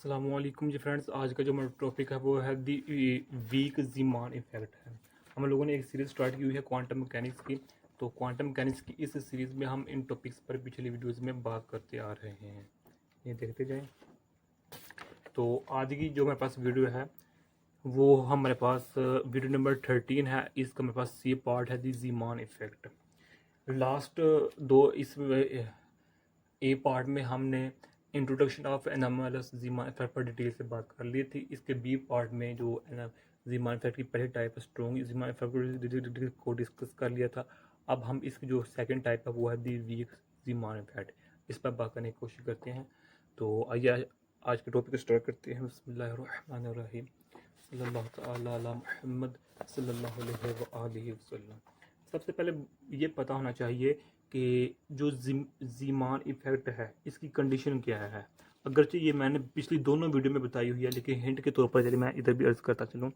अस्सलामुअलैकुम जी फ्रेंड्स। आज का जो हमारा टॉपिक है वो है दी वीक ज़ीमान इफ़ेक्ट है। हम लोगों ने एक सीरीज़ स्टार्ट की हुई है क्वांटम मैकेनिक्स की। तो क्वांटम मैकेनिक्स की इस सीरीज़ में हम इन टॉपिक्स पर पिछली वीडियोज़ में बात करते आ रहे हैं। ये देखते जाएं। तो आज की जो मेरे पास वीडियो है वो हमारे पास वीडियो नंबर 13 है। इसका मेरे पास सी पार्ट है दी ज़ीमान इफ़ेक्ट। लास्ट दो इस ए पार्ट में हमने इंट्रोडक्शन ऑफ एनामलस ज़ीमान इफेक्ट पर डिटेल से बात कर ली थी। इसके बी पार्ट में जो ज़ीमान इफेक्ट की पहली टाइप स्ट्रॉन्ग ज़ीमान इफेक्ट को डिस्कस कर लिया था। अब हम इसकी जो सेकंड टाइप है वो है दी वीक ज़ीमान इफेक्ट। इस पर बात करने की कोशिश करते हैं। तो आइए आज के टॉपिक स्टार्ट करते हैं। बिस्मिल्लाहिर्रहमानिर्रहीम सल्लल्लाहु तआला अला मुहम्मद सल्लल्लाहु अलैहि वसल्लम। सबसे पहले ये पता होना चाहिए कि जो ज़ीमान इफ़ेक्ट है इसकी कंडीशन क्या है। अगरचे ये मैंने पिछली दोनों वीडियो में बताई हुई है, लेकिन हिंट के तौर पर चलिए मैं इधर भी अर्ज करता चलूँ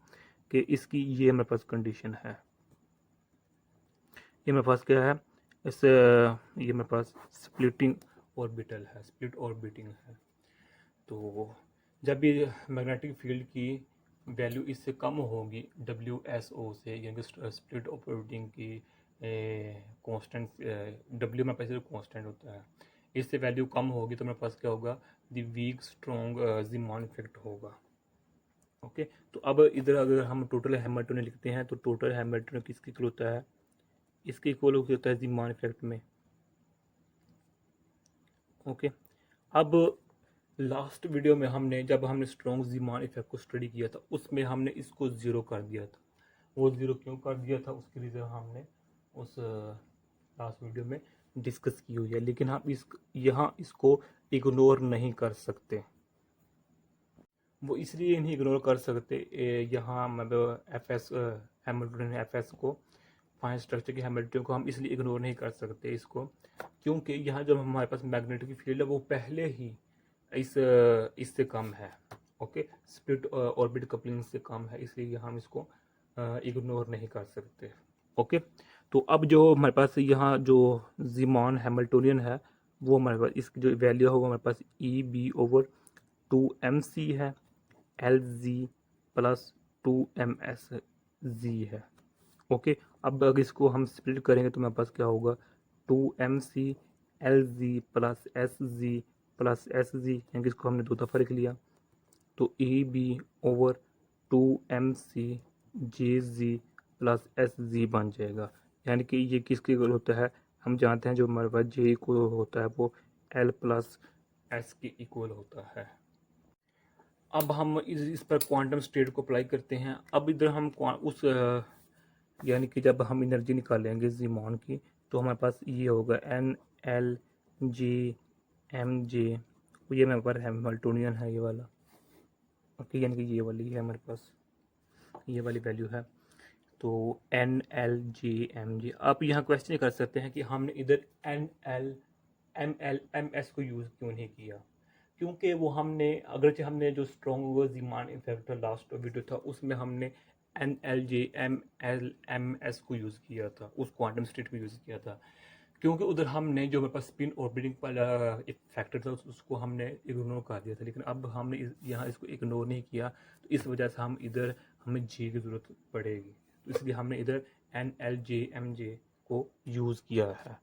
कि इसकी ये मेरे पास कंडीशन है। ये मेरे पास क्या है, ये मेरे पास स्प्लिटिंग ऑर्बिटल है, स्प्लिट ऑर्बिटिंग है। तो जब भी मैग्नेटिक फील्ड की वैल्यू इससे कम होगी WSO से, यानी स्प्लिट ऑर्बिटिंग की कांस्टेंट, डब्ल्यू में पैसे कांस्टेंट होता है, इससे वैल्यू कम होगी तो मेरे पास क्या होगा, द वीक स्ट्रॉन्ग ज़ीमान इफेक्ट होगा। ओके, तो अब इधर अगर हम टोटल हैमिल्टन लिखते हैं तो टोटल हैमिल्टन किसके इक्वल होता है, इसके इक्वल होता है ज़ीमान इफेक्ट में। ओके, अब लास्ट वीडियो में जब हमने स्ट्रॉन्ग ज़ीमान इफेक्ट को स्टडी किया था उसमें हमने इसको ज़ीरो कर दिया था। वो ज़ीरो क्यों कर दिया था उसकी रीज़न हमने उस लास्ट वीडियो में डिस्कस की हुई है, लेकिन हम यहाँ इसको इग्नोर नहीं कर सकते। वो इसलिए नहीं इग्नोर कर सकते, यहाँ मतलब हैमिल्टन को, फाइन स्ट्रक्चर की हैमिल्टन को हम इसलिए इग्नोर नहीं कर सकते इसको, क्योंकि यहाँ जब हमारे पास मैग्नेटिक फील्ड है वो पहले ही इससे कम है। ओके, स्प्लिट ऑर्बिट कपलिंग से कम है, इसलिए हम इसको इग्नोर नहीं कर सकते। ओके, तो अब जो हमारे पास यहाँ जो ज़ीमान हैमिल्टोनियन है वो हमारे पास इसकी जो वैल्यू है वो हमारे पास EB/2MC है, LZ प्लस 2MS है। ओके, अब अगर इसको हम स्प्लिट करेंगे तो मेरे पास क्या होगा, 2MC LZ plus SZ plus SZ, यानी कि इसको हमने दो दफ़ा लिख लिया तो EB/2MC JZ प्लस SZ बन जाएगा। यानी कि ये किसके इक्वल होता है, हम जानते हैं जो हमारे पास J इक्वल होता है वो L प्लस S के इक्वल होता है। अब हम इस पर क्वांटम स्टेट को अप्लाई करते हैं। अब इधर हम उस यानी कि जब हम एनर्जी निकालेंगे ज़ीमान की तो हमारे पास ये होगा NLJMJ, ये मेरे पास हैमिल्टोनियन है ये वाला। ओके, यानी कि ये वाली है हमारे पास, ये वाली वैल्यू है। तो NLJMJ, आप यहाँ क्वेश्चन कर सकते हैं कि हमने इधर NLMLMS को यूज़ क्यों नहीं किया, क्योंकि वो अगरचे हमने जो स्ट्रॉन्ग ज़ीमान इफेक्ट लास्ट वीडियो था उसमें हमने NLJMLMS को यूज़ किया था, उस क्वांटम स्टेट को यूज़ किया था, क्योंकि उधर हमने जो मेरे पास स्पिन ऑर्बिटिंग वाला एक फैक्टर था उसको हमने इग्नोर कर दिया था। लेकिन अब हमने यहाँ इसको इग्नोर नहीं किया, तो इस वजह से हमें जी की ज़रूरत पड़ेगी, तो इसलिए हमने इधर NLJMJ को यूज़ किया है।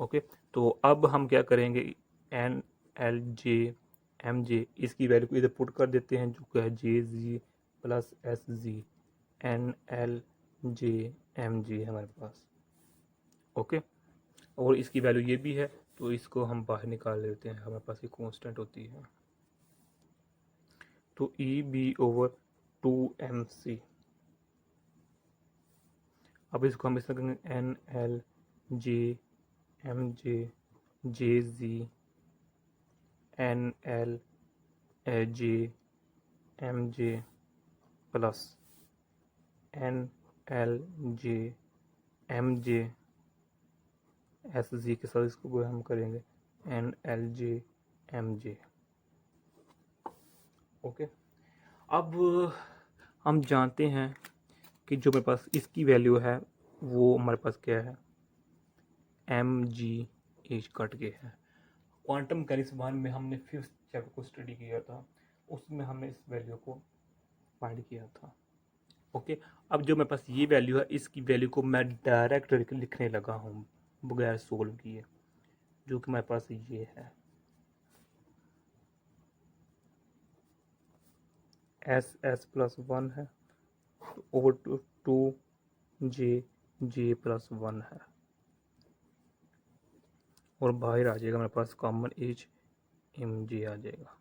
ओके, तो अब हम क्या करेंगे, NLJMJ इसकी वैल्यू को इधर पुट कर देते हैं जो क्या है JZ प्लस SZ, NLJMJ है हमारे पास। ओके, और इसकी वैल्यू ये भी है तो इसको हम बाहर निकाल लेते हैं, हमारे पास ये कांस्टेंट होती है। तो EB/2MC, अब इसको हम इस तरह करेंगे NLJMJ JZ NLJMJ plus NLJMJ SZ के साथ इसको हम करेंगे NLJMJ। ओके, अब हम जानते हैं कि जो मेरे पास इसकी वैल्यू है वो हमारे पास क्या है, MGH कट के है। क्वांटम मैकेनिक्स 1 में हमने फिफ्थ चैप्टर को स्टडी किया था, उसमें हमने इस वैल्यू को फाइंड किया था। ओके, अब जो मेरे पास ये वैल्यू है, इसकी वैल्यू को मैं डायरेक्ट लिखने लगा हूँ बगैर सोल्व किए, जो कि मेरे पास ये है एस प्लस वन है, over two J plus one है, और बाहर आ जाएगा मेरे पास कॉमन एज एम जे आ जाएगा।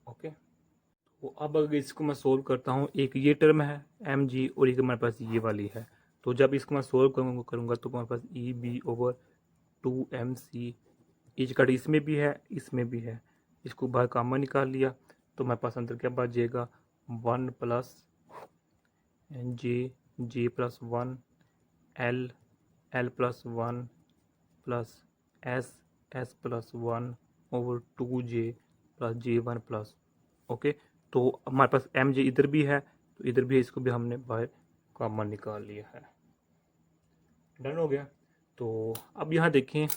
ओके, तो अब अगर इसको मैं सोल्व करता हूँ, एक ये टर्म है एम जी और एक मेरे पास ये वाली है, तो जब इसको मैं सोल्व करूँगा तो मेरे पास E B over two M C, एज कट इसमें भी है इसमें भी है, इसको बाहर कॉमन निकाल लिया तो मेरे पास अंदर क्या बच जाएगा, one plus J plus one, L plus one plus S plus one over two J plus J one plus. Okay, तो हमारे पास एम जे इधर भी है तो इधर भी है, इसको भी हमने बाहर कॉमन निकाल लिया है। डन हो गया। तो अब यहाँ देखें,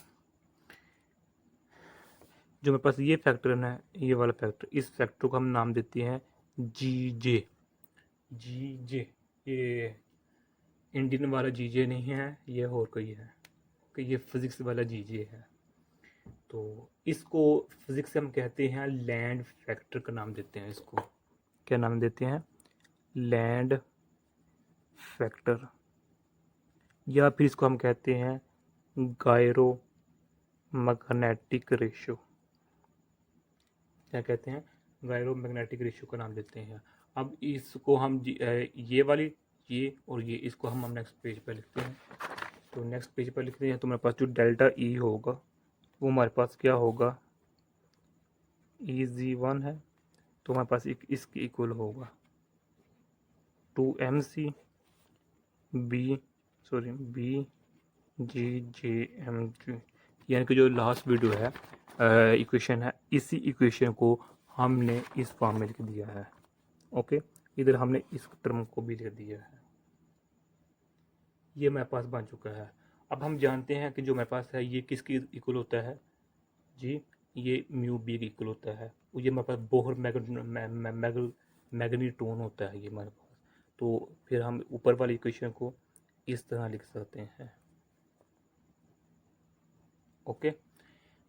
जो मेरे पास ये फैक्टर है, ये वाला फैक्टर, इस फैक्टर को हम नाम देते हैं जी जे। ये इंडियन वाला जी जे नहीं है, ये और कोई है कि ये फिजिक्स वाला जी जे है। तो इसको फिजिक्स से हम कहते हैं लैंड फैक्टर का नाम देते हैं, इसको क्या नाम देते हैं, लैंड फैक्टर, या फिर इसको हम कहते हैं गायरो मैग्नेटिक रेशियो। क्या कहते हैं, गायरो मैग्नेटिक रेशियो का नाम देते हैं। अब इसको हम ये वाली, ये और ये, इसको हम नेक्स्ट पेज पर लिखते हैं। तो नेक्स्ट पेज पर लिखते हैं तो मेरे पास जो डेल्टा ई होगा वो हमारे पास क्या होगा, ई जी वन है, तो हमारे पास एक इसके इक्वल होगा to M C B G J M G, यानी कि जो लास्ट वीडियो है इक्वेशन है, इसी इक्वेशन को हमने इस फॉर्म में लिख दिया है। ओके, इधर हमने इस टर्म को भी लिख दिया है, ये मेरे पास बन चुका है। अब हम जानते हैं कि जो मेरे पास है ये किसकी इक्वल होता है जी, ये म्यू बी की इक्वल होता है, ये मेरे पास बोहर मैग्नीट्यूड होता है ये मेरे पास। तो फिर हम ऊपर वाली इक्वेशन को इस तरह लिख सकते हैं। ओके,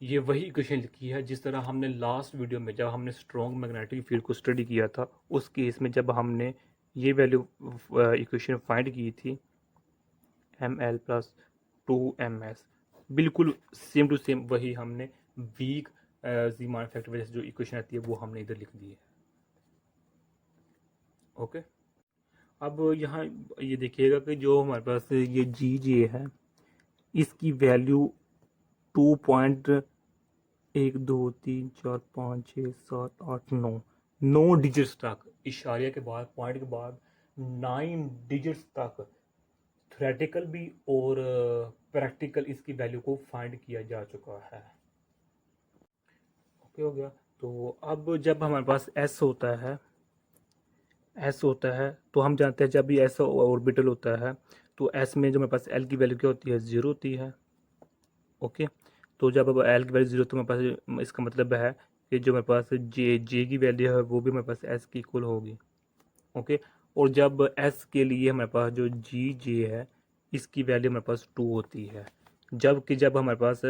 ये वही इक्वेशन लिखी है जिस तरह हमने लास्ट वीडियो में जब हमने स्ट्रॉन्ग मैग्नेटिक फील्ड को स्टडी किया था, उस केस में जब हमने ये वैल्यू इक्वेशन फाइंड की थी M L plus two M S, बिल्कुल सेम टू सेम वही हमने वीक जीमान फैक्टर वजह से जो इक्वेशन आती है वो हमने इधर लिख दी है। ओके, अब यहाँ ये देखिएगा कि जो हमारे पास ये जी जे है, इसकी वैल्यू 2.1 2 3 4 5 6 7 8 9 डिजिट्स तक, इशारे के बाद पॉइंट के बाद 9 डिजिट्स तक थ्योरेटिकल भी और प्रैक्टिकल इसकी वैल्यू को फाइंड किया जा चुका है। ओके हो गया। तो अब जब हमारे पास एस होता है तो हम जानते हैं जब भी एस ऑर्बिटल होता है तो एस में जो मेरे पास एल की वैल्यू क्या होती है, ज़ीरो होती है। ओके, तो जब अब एल की वैल्यू ज़ीरो तो मेरे पास इसका मतलब है कि जो मेरे पास जे की वैल्यू है वो भी मेरे पास एस की इक्वल होगी। ओके, और जब एस के लिए हमारे पास जो जी जे है इसकी वैल्यू हमारे पास टू होती है, जबकि जब हमारे पास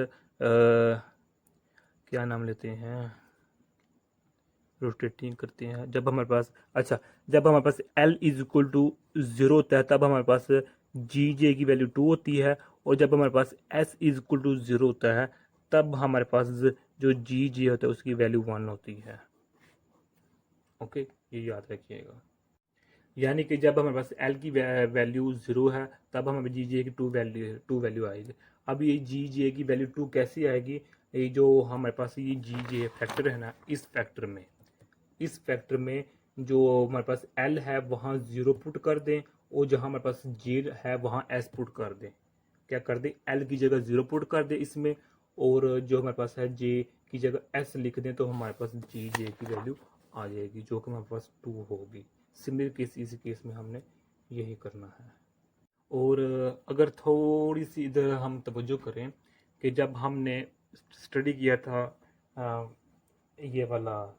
क्या नाम लेते हैं, रोटेटिंग करते हैं, जब हमारे पास जब हमारे पास L is equal to zero होता है तब हमारे पास जी जे की वैल्यू टू होती है, और जब हमारे पास S is equal to zero होता है तब हमारे पास जो जी जे होता है उसकी वैल्यू वन होती है। ओके, ये याद रखिएगा, यानी कि जब हमारे पास L की वैल्यू ज़ीरो है तब हमें जी जे की टू वैल्यू आएगी। अब ये जी जे की वैल्यू टू कैसे आएगी, ये जो हमारे पास ये जी जे फैक्टर है ना, इस फैक्टर में जो हमारे पास L है वहाँ ज़ीरो पुट कर दें, और जहाँ हमारे पास J है वहाँ S पुट कर दें। क्या कर दें, L की जगह ज़ीरो पुट कर दें इसमें, और जो हमारे पास है J की जगह S लिख दें, तो हमारे पास जी जे की वैल्यू आ जाएगी जो कि हमारे पास टू होगी। सिमिलर केस इसी केस में हमने यही करना है। और अगर थोड़ी सी इधर हम तवज्जो करें कि जब हमने स्टडी किया था ये वाला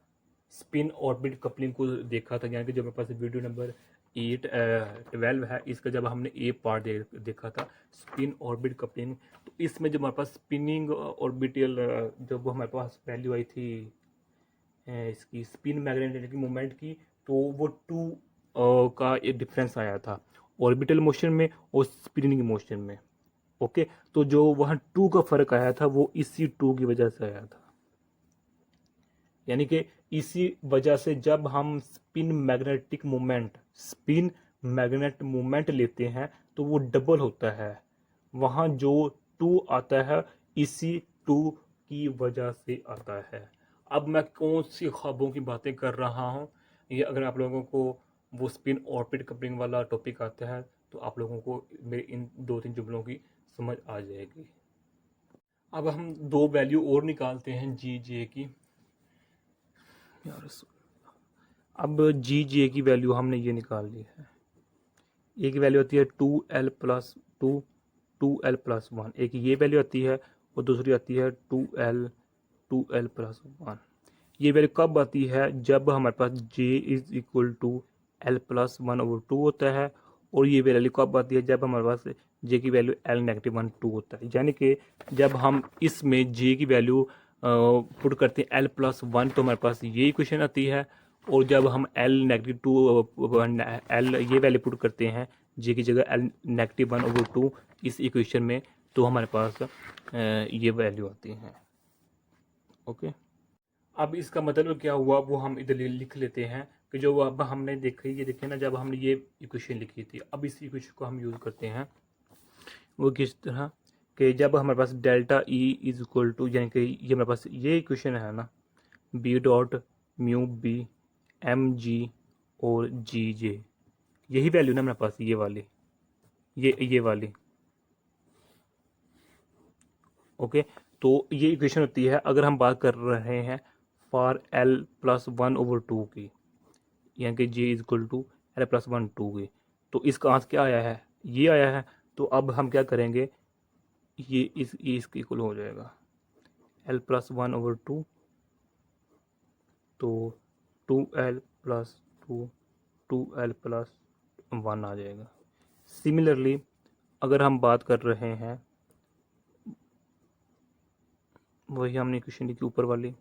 स्पिन ऑर्बिट कपलिंग को देखा था, यानी कि जो मेरे पास वीडियो नंबर 12 है, इसका जब हमने ए पार्ट देखा था स्पिन ऑर्बिट कपलिंग, तो इसमें जो हमारे पास स्पिनिंग ऑर्बिटल जब हमारे पास वैल्यू आई थी इसकी स्पिन मैग्नेटिक मोमेंट की, तो वो टू का एक डिफरेंस आया था ऑर्बिटल मोशन में और स्पिनिंग मोशन में। ओके, तो जो वहाँ टू का फर्क आया था वो इसी टू की वजह से आया था, यानी कि इसी वजह से जब हम स्पिन मैग्नेट मोमेंट लेते हैं तो वो डबल होता है, वहाँ जो टू आता है इसी टू की वजह से आता है। अब मैं कौन सी ख्वाबों की बातें कर रहा हूँ, ये अगर आप लोगों को वो स्पिन ऑर्बिट कपलिंग वाला टॉपिक आता है तो आप लोगों को मेरे इन 2-3 जुमलों की समझ आ जाएगी। अब हम दो वैल्यू और निकालते हैं जी जे की। यार अब जी जे की वैल्यू हमने ये निकाल ली है। ए की वैल्यू आती है 2l+1, एक ये वैल्यू आती है और दूसरी आती है 2l+1। ये वैल्यू कब आती है, जब हमारे पास j is equal to l+1/2 होता है, और ये वैल्यू कब आती है जब हमारे पास j की वैल्यू l-1/2 होता है। यानी कि जब हम इसमें j की वैल्यू पुट करते हैं l+1 तो हमारे पास ये इक्वेशन आती है, और जब हम l ये वैल्यू पुट करते हैं j की जगह l-1/2 इस इक्वेशन में, तो हमारे पास ये वैल्यू आती है। ओके, अब इसका मतलब क्या हुआ वो हम इधर लिख लेते हैं कि जो अब हमने देखी, ये देखिए ना, जब हमने ये इक्वेशन लिखी थी, अब इस इक्वेशन को हम यूज़ करते हैं वो किस तरह कि जब हमारे पास delta E is equal to, यानी कि ये हमारे पास ये इक्वेशन है ना, B dot mu B M G और जी जे, यही वैल्यू ना मेरे पास ये वाली, ये वाली। ओके, तो ये इक्वेशन होती है अगर हम बात कर रहे हैं फॉर l+1/2 की, यानी कि j is equal to l+1/2 की, तो इसका आंसर क्या आया है, ये आया है। तो अब हम क्या करेंगे, ये इसके इक्वल हो जाएगा l+1/2, तो 2l+2 2l+1 आ जाएगा। सिमिलरली अगर हम बात कर रहे हैं, वही हमने इक्वेशन लिखी ऊपर वाली,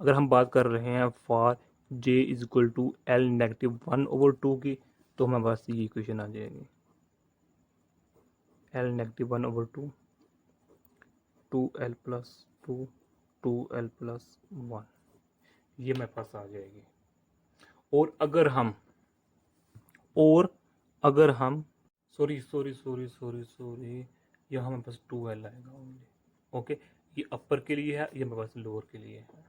अगर हम बात कर रहे हैं for j is equal to l-1/2 की, तो हमारे पास ये इक्वेशन आ जाएगी l-1/2 2l+2 2l+1, ये मेरे पास आ जाएगी। और अगर हम सॉरी यहाँ हमारे पास 2l आएगा ओनली। ओके, ये अपर के लिए है, ये मेरे पास लोअर के लिए है,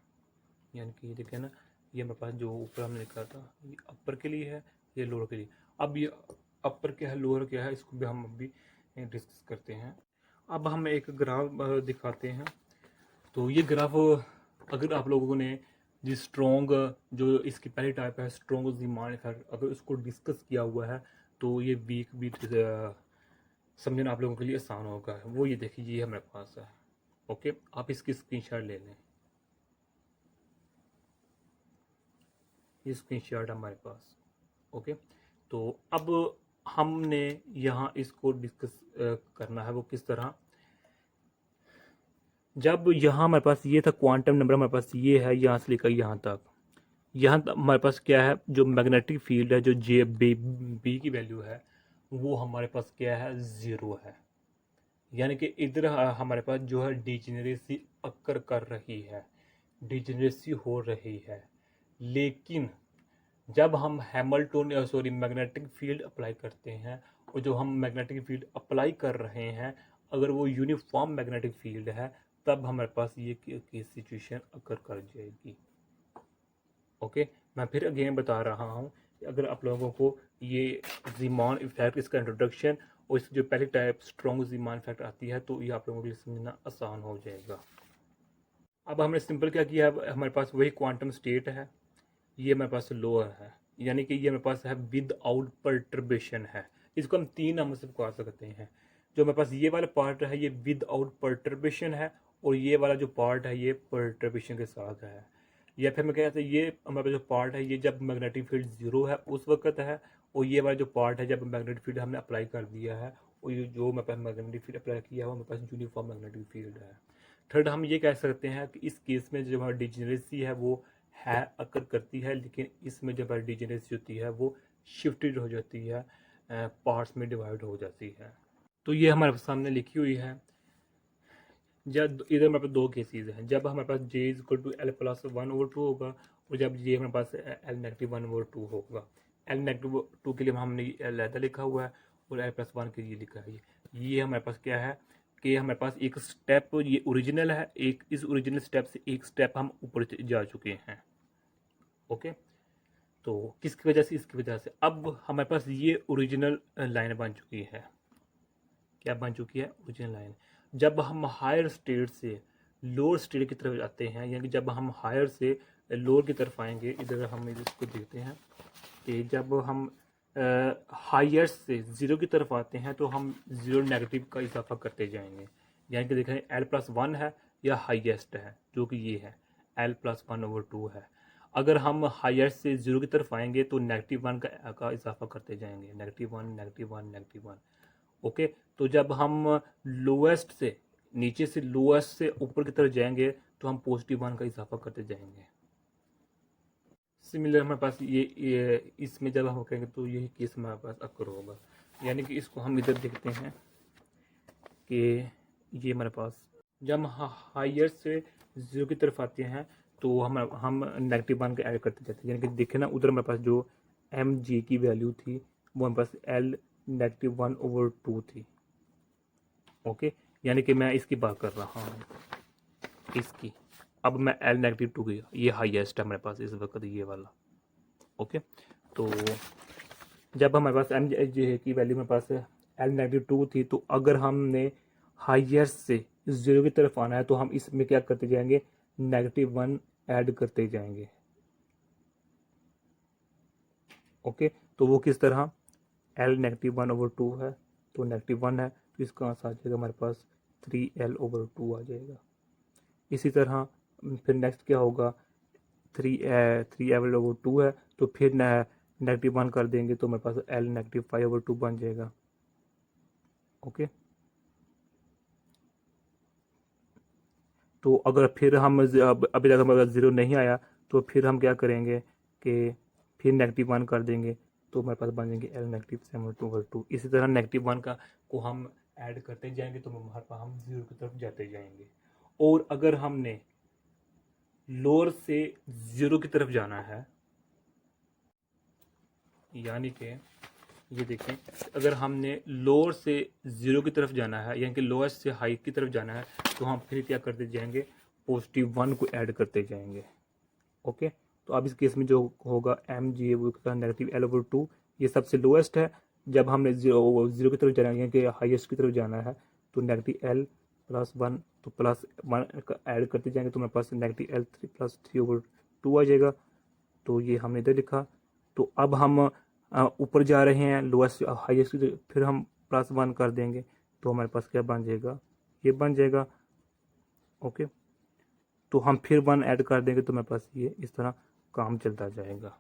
यानी कि ये देखिए ना, ये मेरे पास जो ऊपर हमने लिखा था ये अपर के लिए है, ये लोअर के लिए। अब ये अपर क्या है लोअर क्या है इसको भी हम अभी डिस्कस करते हैं। अब हम एक ग्राफ दिखाते हैं। तो ये ग्राफ अगर आप लोगों ने जिस स्ट्रॉन्ग जो इसकी पहली टाइप है स्ट्रॉन्ग ज़ीमान इफेक्ट, अगर उसको डिस्कस किया हुआ है तो ये वीक भी समझना आप लोगों के लिए आसान होगा। वो ये देखिए ये हमारे पास है। ओके, आप इसकी स्क्रीनशॉट ले लें, ये स्क्रीनशॉट हमारे पास। ओके, तो अब हमने यहाँ इसको डिस्कस करना है वो किस तरह, जब यहाँ हमारे पास ये था क्वांटम नंबर हमारे पास ये है यहाँ से लेकर यहाँ तक, यहाँ हमारे पास क्या है जो मैग्नेटिक फील्ड है जो जे बी की वैल्यू है वो हमारे पास क्या है 0 है, यानी कि इधर हमारे पास जो है डिजेनरेसी अक्कर कर रही है, डिजेनरेसी हो रही है। लेकिन जब हम Hamilton sorry magnetic field apply करते हैं, और जो हम मैग्नेटिक फील्ड अप्लाई कर रहे हैं अगर वो यूनिफॉर्म मैग्नेटिक फील्ड है, तब हमारे पास ये सिचुएशन अकर कर जाएगी। ओके, मैं फिर अगेन बता रहा हूँ, अगर आप लोगों को ये ज़ीमान इफेक्ट इसका इंट्रोडक्शन और इसकी जो पहली टाइप स्ट्रॉन्ग ज़ीमान इफेक्ट आती है तो ये आप लोगों के लिए समझना आसान हो जाएगा। अब हमने सिंपल क्या किया है, हमारे पास वही क्वांटम स्टेट है, ये मेरे पास लोअर है, यानी कि ये मेरे पास है विद आउट परटर्बेशन है। इसको हम तीन नामों से पुकार सकते हैं। जो मेरे पास ये वाला पार्ट है ये विद आउट परटर्बेशन है, और ये वाला जो पार्ट है ये परटर्बेशन के साथ है। या फिर मैं कहते हैं ये हमारे पास जो पार्ट है ये जब मैग्नेटिक फील्ड ज़ीरो है उस वक्त है, और ये हमारा जो पार्ट है जब मैग्नेटिक फील्ड हमने अप्लाई कर दिया है, और ये जो मेरे पास मैग्नेटिक फील्ड अप्लाई किया है वो मेरे पास यूनिफॉर्म मैग्नेटिक फील्ड है। थर्ड, हम ये कह सकते हैं कि इस केस में जो हमारी डिजेनरेसी है वो है अकर करती है, लेकिन इसमें जो हमारी डिजेनरेसी होती है वो शिफ्टेड हो जाती है, पार्ट्स में डिवाइड हो जाती है। तो ये हमारे सामने लिखी हुई है। जब इधर हमारे पास दो केसेस हैं, जब हमारे पास J is equal to L plus one over two होगा, और जब जे हमारे पास L negative one over two होगा। एल नेगेटिव टू के लिए हमने अलहदा लिखा हुआ है, और एल प्लस वन के लिए लिखा है। ये हमारे पास क्या है कि हमारे पास एक स्टेप ये ओरिजिनल है, एक इस ओरिजिनल स्टेप से एक स्टेप हम ऊपर जा चुके हैं। ओके, तो किसकी वजह से? इसकी वजह से अब हमारे पास ये ओरिजिनल लाइन बन चुकी है। क्या बन चुकी है? Original line. जब हम हायर स्टेट से लोअर स्टेट की तरफ जाते हैं, यानी कि जब हम हायर से लोअर की तरफ आएंगे, इधर हम इसको देखते हैं कि जब हम हायर से ज़ीरो की तरफ आते हैं तो हम ज़ीरो नेगेटिव का इजाफा करते जाएंगे। यानी कि देखें एल प्लस वन है या हाईएस्ट है, जो कि ये है L plus one over two है। अगर हम हायर से ज़ीरो की तरफ आएंगे तो नेगेटिव वन का इजाफा करते जाएंगे, negative one negative one negative one. Okay, तो जब हम लोएस्ट से नीचे से लोएस्ट से ऊपर की तरफ जाएंगे तो हम पॉजिटिव वन का इजाफा करते जाएंगे। सिमिलर हमारे पास ये इसमें जब हम कहेंगे तो यही केस हमारे पास अक्कर होगा। यानी कि इसको हम इधर देखते हैं कि ये हमारे पास जब हम हायर से ज़ीरो की तरफ आते हैं तो हम नेगेटिव वन का ऐड करते जाते हैं। यानी कि देखें ना, उधर हमारे पास जो एम जी की वैल्यू थी वो हमारे पास L negative one over two थी। ओके, यानी कि मैं इसकी बात कर रहा हूँ, इसकी। अब मैं एल नेगेटिव टू की, ये हाईएस्ट है मेरे पास इस वक्त ये वाला। ओके, तो जब हमारे पास एम जे की वैल्यू मेरे पास एल नेगेटिव टू थी, तो अगर हमने हाईएस्ट से ज़ीरो की तरफ आना है तो हम इसमें क्या करते जाएंगे? नेगेटिव वन ऐड करते जाएंगे। ओके, तो वो किस तरह? L negative one over two है तो नेगेटिव वन है, तो इसका आंसर आ जाएगा हमारे पास 3L ओवर टू आ जाएगा। इसी तरह फिर नेक्स्ट क्या होगा? 3L ओवर टू है तो फिर नेगेटिव वन कर देंगे तो हमारे पास L negative five over two बन जाएगा। ओके, तो अगर फिर हम अभी तक अगर ज़ीरो नहीं आया तो फिर हम क्या करेंगे कि फिर नेगेटिव वन कर देंगे तो हमारे पास बन जाएंगे L negative seven two over two. इसी तरह नेगेटिव वन का को हम ऐड करते जाएंगे तो हमारे पास हम ज़ीरो की तरफ जाते जाएंगे। और अगर हमने लोअर से ज़ीरो की तरफ जाना है, यानी कि ये देखें, अगर हमने लोअर से ज़ीरो की तरफ जाना है यानी कि लोएस्ट से हाई की तरफ जाना है तो हम फिर क्या करते जाएंगे? पॉजिटिव वन को ऐड करते जाएंगे। ओके, तो अब इस केस में जो होगा एम जी वो नेगेटिव एल ओवर टू, ये सबसे लोएस्ट है। जब हमने ज़ीरो की तरफ जाना है यानी कि हाईएस्ट की तरफ जाना है तो नेगेटिव एल प्लस वन, तो प्लस वन ऐड करते जाएंगे तो मेरे पास negative L three plus three over two आ जाएगा। तो ये हमने इधर लिखा। तो अब हम ऊपर जा रहे हैं लोएस्ट हाईएस्ट की, फिर हम प्लस वन कर देंगे तो हमारे पास क्या बन जाएगा? ये बन जाएगा। ओके, तो हम फिर वन ऐड कर देंगे तो मेरे पास ये इस तरह काम चलता जाएगा।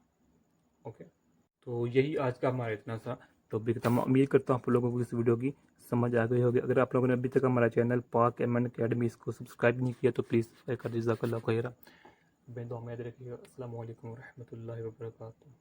ओके, तो यही आज का हमारा इतना सा टॉपिक था। मैं उम्मीद करता हूँ आप लोगों को इस वीडियो की समझ आ गई होगी। अगर आप लोगों ने अभी तक हमारा चैनल पाक एम अकेडमी इसको सब्सक्राइब नहीं किया तो प्लीज़ सब्सक्राइब कर दीजिएगा। बेदो में याद रखिएगा। अस्सलाम वालेकुम रहमतुल्लाहि व बरकातुहू।